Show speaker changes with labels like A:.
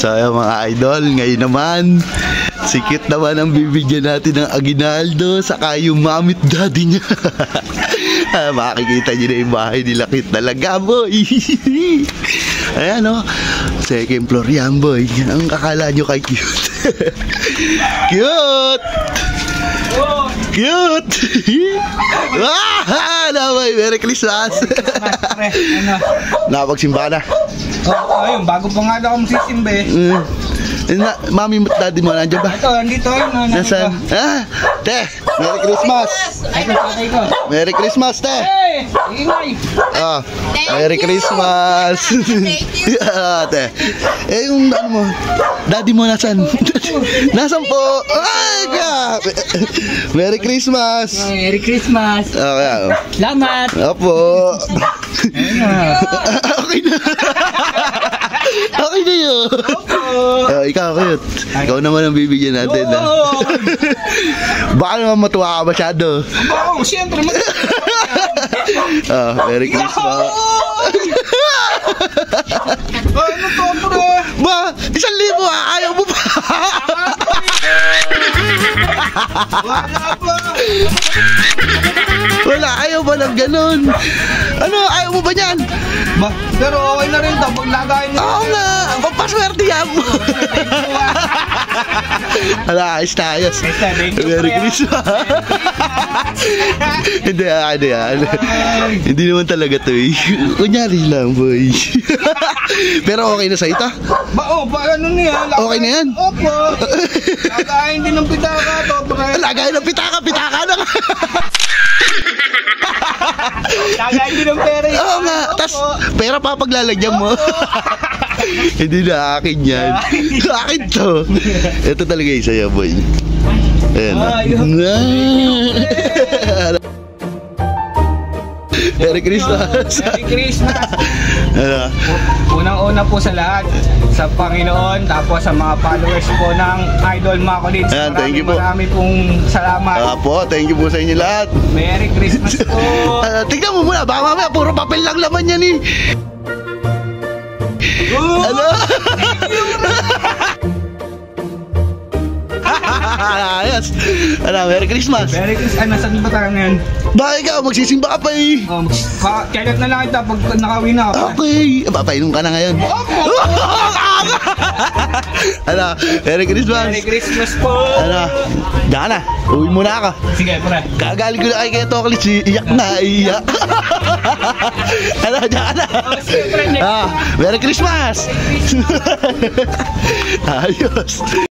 A: So mga idol, ngayon naman sikit naman ang bibigyan natin ng aginaldo saka yung mommy at daddy niya. Makikita nyo na yung bahay nila, cute talaga boy. Ayan o, second floor yan boy. Ang akala nyo kay cute. Cute! Cute! Ano boy, Merry Christmas! Nakapagsimba na?
B: Oo, ayun, bago pa nga daw ako magsisimba eh.
A: Mami mo at daddy mo, nandiyan ba?
B: Ito, nandito yun.
A: Nasaan? Te! Merry Christmas! Merry Christmas, te!
B: Hey! Ingay!
A: Merry Christmas! Te! Yung ano mo, daddy mo nasaan? Nasaan po? Ay, grabe! Merry Christmas!
B: Merry Christmas!
A: Okay.
B: Salamat!
A: Opo! Okay na! Okay na yun! Ikaw, cute. Ikaw naman ang bibigyan natin. Baka naman matuwa ka masyado.
B: Oo, siyempre.
A: Merry Christmas.
B: Ano to, pre?
A: Ba, 1,000 ayaw mo pa. Wala, ayaw ba ng ganun? Ano, ayaw mo ba niyan?
B: Ba, pero okay na rin to, paglagayin mo.
A: Oo nga, magpaswerte yan mo. Hala, ayos na ayos. Merry Christmas. Hindi yan. Hindi naman talaga to eh. Kunyari lang boy. Pero okay na sa ita?
B: Ano niya?
A: Okay na yan?
B: Opo. Lagayin din ng pitaka to, pre.
A: Lagayin ng pitaka na ka.
B: Lagayin din ng pera.
A: Oo nga, tas pera pa paglalagyan mo. Hindi na akin yan. Akin to. Ito talaga yung saya boy. Ayan na. Merry Christmas.
B: Merry Christmas.
A: Ano?
B: Unang-una po sa lahat, sa Panginoon, tapos sa mga followers po ng Idol Macolins.
A: Thank you po.
B: Marami pong salamat.
A: Po, thank you po sa inyo lahat.
B: Merry Christmas po.
A: Tignan mo muna, baka mamaya puro papel lang laman yan eh. Ano? Ayos. Merry Christmas.
B: Merry Christmas. Nasaan ba tayo ngayon?
A: Bakit ikaw? Magsisimba ka pa eh.
B: Kailan na lang kita pag nakawin na ako.
A: Okay. Papainom ka na ngayon. Merry Christmas.
B: Merry Christmas po.
A: Diyan na. Uwi muna ako.
B: Sige, pre.
A: Kagaling ko na kay Toklis. Iyak na, iyak. Diyan na.
B: Sige, pre.
A: Merry Christmas. Ayos.